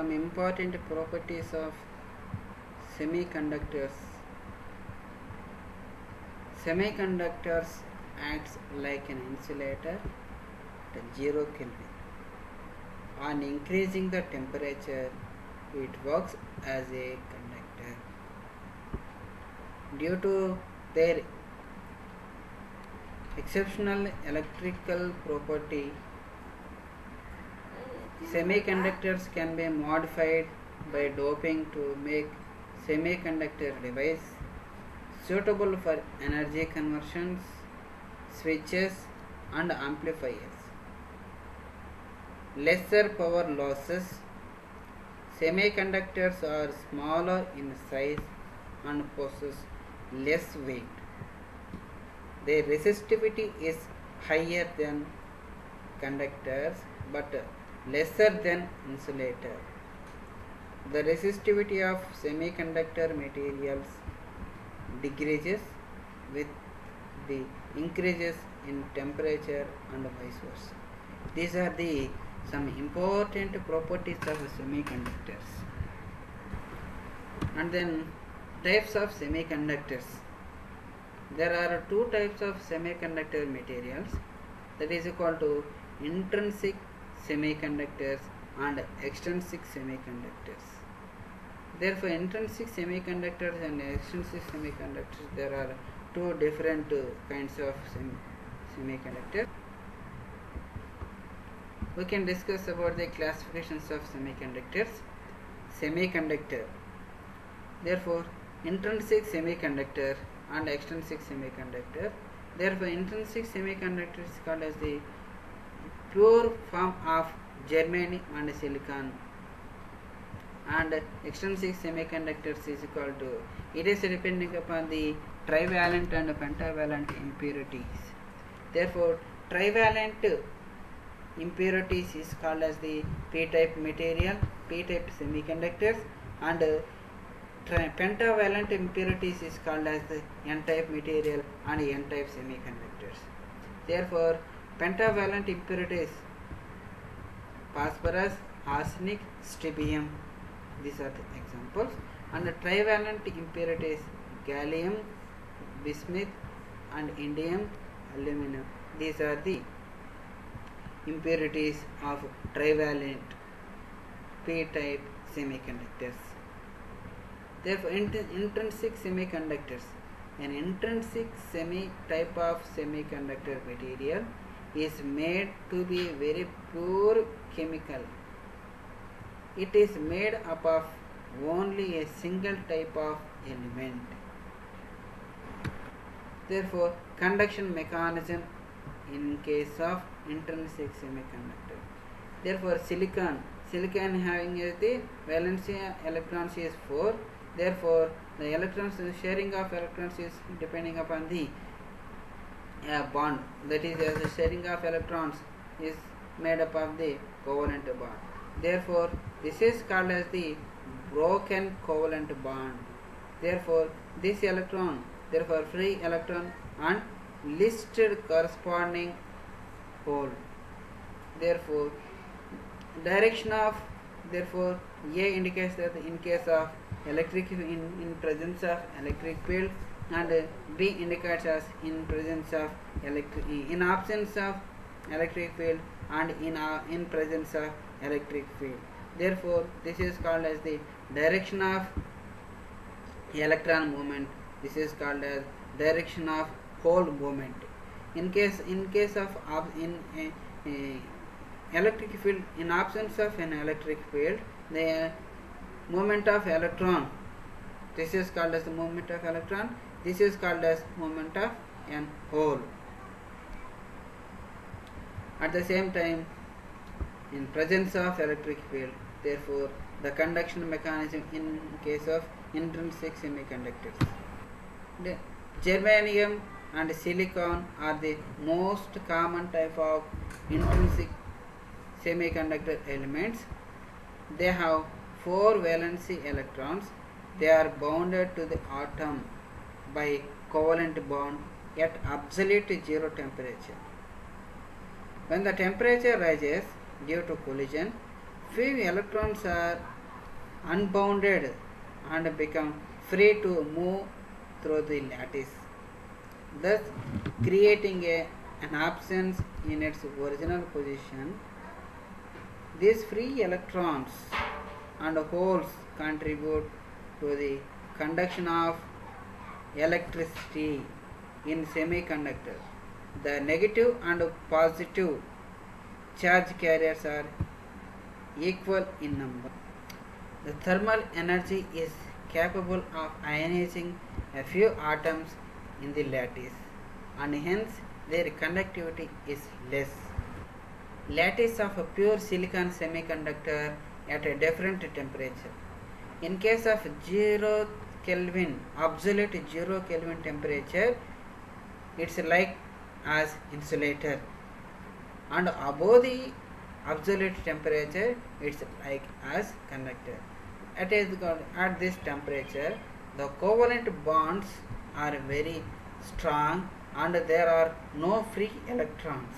Some important properties of semiconductors. Semiconductors acts like an insulator at 0 Kelvin. On increasing the temperature, it works as a conductor. Due to their exceptional electrical property, semiconductors can be modified by doping to make semiconductor device suitable for energy conversions, switches and amplifiers. Lesser power losses. Semiconductors are smaller in size and possess less weight. Their resistivity is higher than conductors but lesser than insulator. The resistivity of semiconductor materials decreases with the increases in temperature and vice versa. These are the some important properties of semiconductors. And then types of semiconductors. There are two types of semiconductor materials, that is equal to intrinsic semiconductors and extrinsic semiconductors. Therefore, intrinsic semiconductors and extrinsic semiconductors, there are two different kinds of semiconductors. We can discuss about the classifications of semiconductors. Semiconductor. Therefore, intrinsic semiconductor and extrinsic semiconductor. Therefore, intrinsic semiconductor is called as the pure form of germanium and silicon, and extrinsic semiconductors is equal to, it is depending upon the trivalent and pentavalent impurities. Therefore, trivalent impurities is called as the p-type material, p-type semiconductors, and pentavalent impurities is called as the n-type material and n-type semiconductors. Therefore, pentavalent impurities, phosphorus, arsenic, strontium, these are the examples. And the trivalent impurities, gallium, bismuth and indium, aluminum, these are the impurities of trivalent p-type semiconductors. Therefore, intrinsic semiconductors, an intrinsic type of semiconductor material is made to be very pure chemical. It is made up of only a single type of element. Therefore, conduction mechanism in case of intrinsic semiconductor. Therefore, silicon having the valency electrons is 4. Therefore, the electrons, the sharing of electrons is depending upon the bond. That is, the sharing of electrons is made up of the covalent bond. Therefore, this is called as the broken covalent bond. Therefore, this electron, therefore free electron and listed corresponding hole. Therefore, direction of, therefore A indicates that in case of electric, in presence of electric field, and B indicates as in presence of in absence of electric field and in presence of electric field. Therefore, this is called as the direction of electron movement. This is called as direction of hole movement. In case of electric field, in absence of an electric field, the movement of electron, this is called as the movement of electron. This is called as movement of an hole. At the same time, in presence of electric field, therefore the conduction mechanism in case of intrinsic semiconductors. The germanium and silicon are the most common type of intrinsic semiconductor elements. They have 4 valency electrons. They are bounded to the atom by covalent bond at absolute 0 temperature. When the temperature rises due to collision, few electrons are unbounded and become free to move through the lattice, thus creating an absence in its original position. These free electrons and holes contribute to the conduction of electricity in semiconductors. The negative and positive charge carriers are equal in number. The thermal energy is capable of ionizing a few atoms in the lattice, and hence their conductivity is less. Lattice of a pure silicon semiconductor at a different temperature. In case of 0 Kelvin, absolute 0 Kelvin temperature, it's like as insulator, and above the absolute temperature, it's like as conductor. At this temperature, the covalent bonds are very strong and there are no free electrons,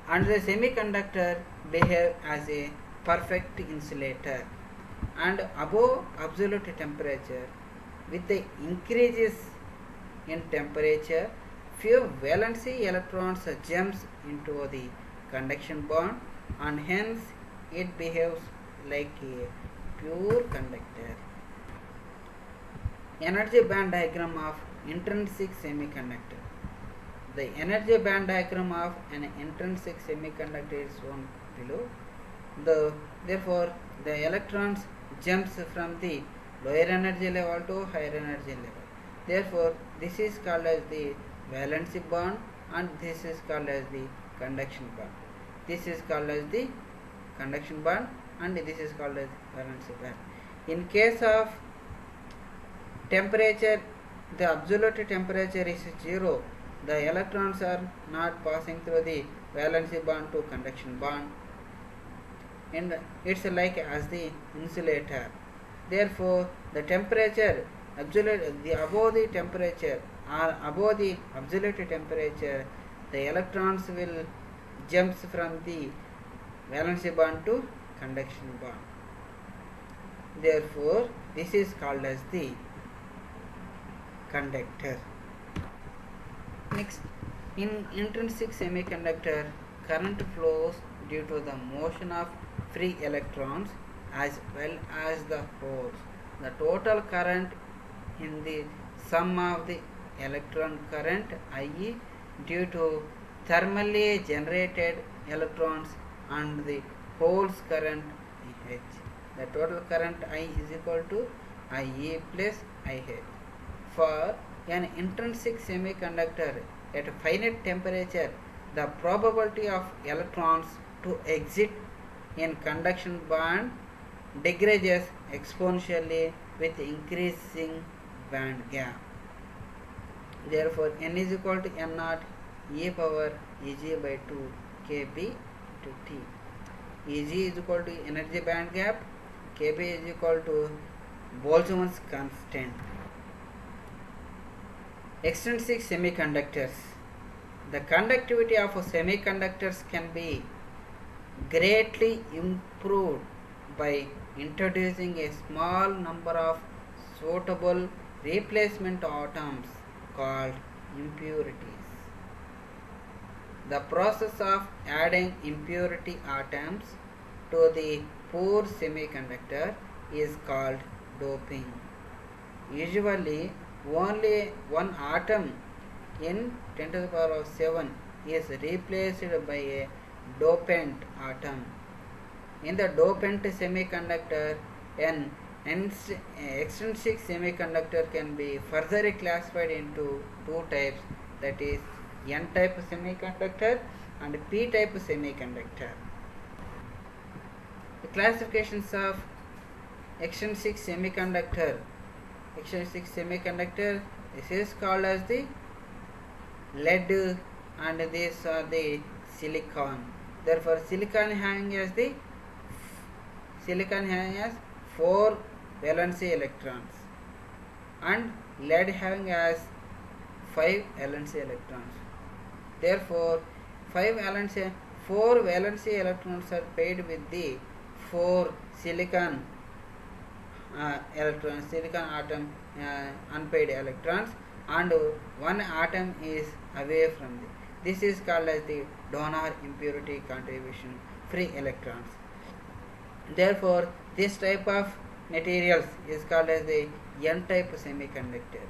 and the semiconductor behave as a perfect insulator. And above absolute temperature, with the increases in temperature, few valency electrons jumps into the conduction bond, and hence it behaves like a pure conductor. Energy band diagram of intrinsic semiconductor. The energy band diagram of an intrinsic semiconductor is shown below. Therefore, the electrons jumps from the lower energy level to higher energy level. Therefore, this is called as the valency bond, and this is called as the conduction bond. This is called as the conduction bond, and this is called as valency band. In case of temperature, the absolute temperature is 0. The electrons are not passing through the valency bond to conduction bond, and it's like as the insulator. Therefore, the temperature above the temperature or above the absolute temperature, the electrons will jumps from the valency bond to conduction bond. Therefore, this is called as the conductor. Next, in intrinsic semiconductor, current flows due to the motion of free electrons as well as the holes. The total current in the sum of the electron current IE due to thermally generated electrons and the holes current IH. The total current I is equal to IE plus IH. For an intrinsic semiconductor at a finite temperature, the probability of electrons to exit in conduction band decreases exponentially with increasing band gap. Therefore, n is equal to n naught e power Eg by 2 kb to T. Eg is equal to energy band gap, kb is equal to Boltzmann's constant. Extrinsic semiconductors. The conductivity of semiconductors can be greatly improved by introducing a small number of suitable replacement atoms called impurities. The process of adding impurity atoms to the poor semiconductor is called doping. Usually, only one atom in 10 to the power of 7 is replaced by a dopant atom. In the dopant semiconductor, an extrinsic semiconductor can be further classified into two types, that is N-type semiconductor and P-type semiconductor. The classifications of extrinsic semiconductor. Extrinsic semiconductor, this is called as the lead, and these are the silicon. Therefore, silicon having as 4 valency electrons, and lead having as 5 valency electrons. Therefore, 4 valency electrons are paired with the 4 silicon electrons, silicon atom unpaired electrons, and one atom is away from the. This is called as the donor impurity contribution free electrons. Therefore, this type of materials is called as the N-type semiconductor.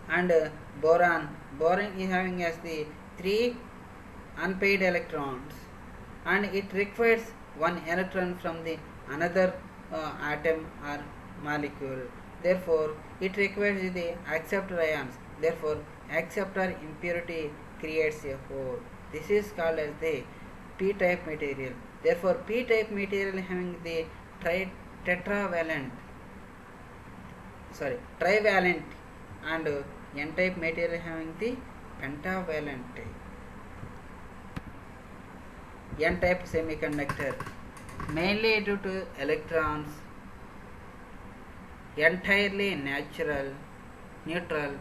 And boron is having as the 3 unpaired electrons, and it requires one electron from the another atom or molecule. Therefore, it requires the acceptor ions. Therefore, acceptor impurity creates a hole. This is called as the p-type material. Therefore, p-type material having the trivalent and n-type material having the pentavalent type. N-type semiconductor, mainly due to electrons, entirely neutral,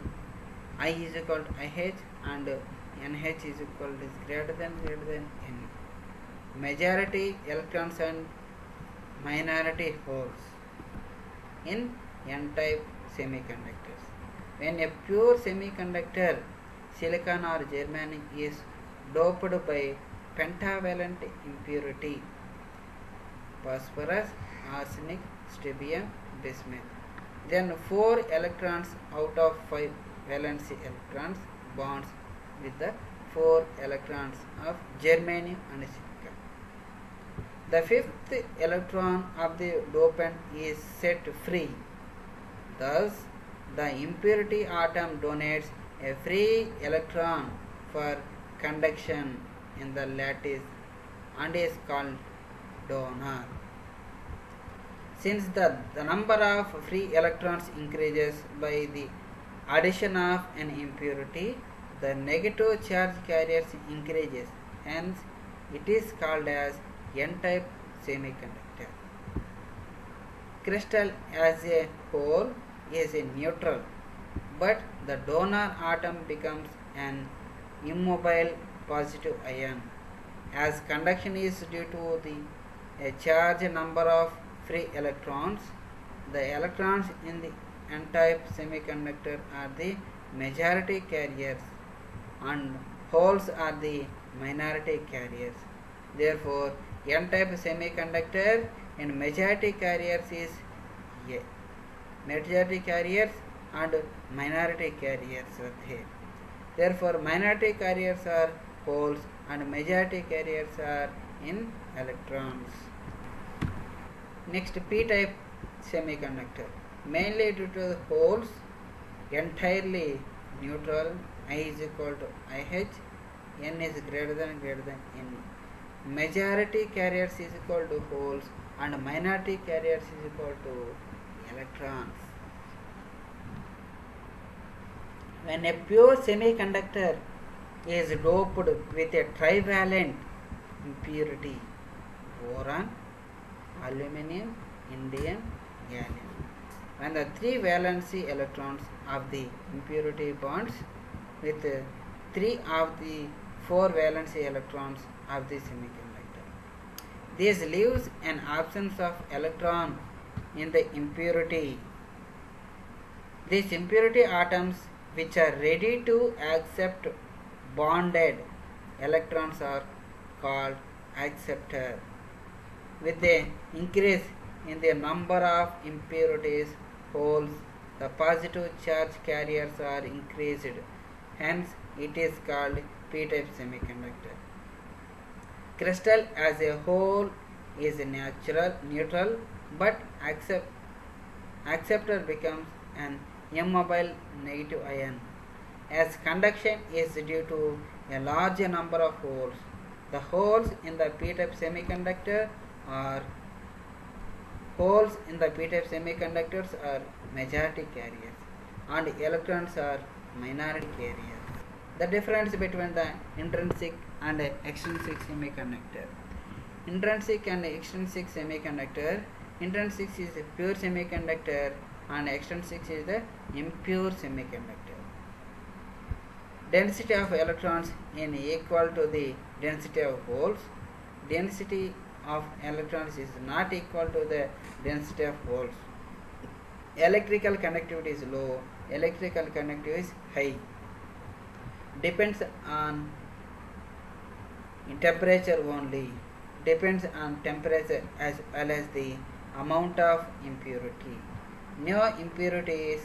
I is equal to IH and NH is equal to greater than N. Majority electrons and minority holes in N-type semiconductors. When a pure semiconductor, silicon or germanium, is doped by pentavalent impurity, phosphorus, arsenic, strontium, bismuth, then 4 electrons out of 5 valency electrons bonds with the 4 electrons of germanium and silicon. The 5th electron of the dopant is set free. Thus, the impurity atom donates a free electron for conduction in the lattice and is called donor. Since the number of free electrons increases by the addition of an impurity, the negative charge carriers increases. Hence, it is called as N-type semiconductor. Crystal as a whole is a neutral, but the donor atom becomes an immobile positive ion. As conduction is due to a charge number of free electrons, the electrons in the N-type semiconductor are the majority carriers and holes are the minority carriers. Therefore, N-type semiconductor and majority carriers is A. Majority carriers and minority carriers are there. Therefore, minority carriers are holes and majority carriers are in electrons. Next, p-type semiconductor, mainly due to the holes, entirely neutral, I is equal to IH, N is greater than N. Majority carriers is equal to holes and minority carriers is equal to electrons. When a pure semiconductor is doped with a trivalent impurity, boron, aluminum, indium, gallium, when the 3 valency electrons of the impurity bonds with 3 of the 4 valency electrons of the semiconductor, this leaves an absence of electron in the impurity. These impurity atoms, which are ready to accept bonded electrons, are called acceptor. With the increase in the number of impurities holes, the positive charge carriers are increased. Hence, it is called p-type semiconductor. Crystal as a whole is neutral, but acceptor becomes an immobile negative ion. As conduction is due to a large number of holes, the holes in the p-type semiconductor are majority carriers and electrons are minority carriers. The difference between the intrinsic and extrinsic semiconductor. Intrinsic and extrinsic semiconductor. Intrinsic is a pure semiconductor and extrinsic is the impure semiconductor. Density of electrons is equal to the density of holes. Density of electrons is not equal to the density of holes. Electrical conductivity is low, electrical conductivity is high. Depends on temperature only. Depends on temperature as well as the amount of impurity. No impurity is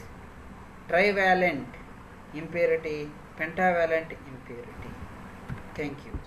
trivalent impurity, pentavalent impurity. Thank you.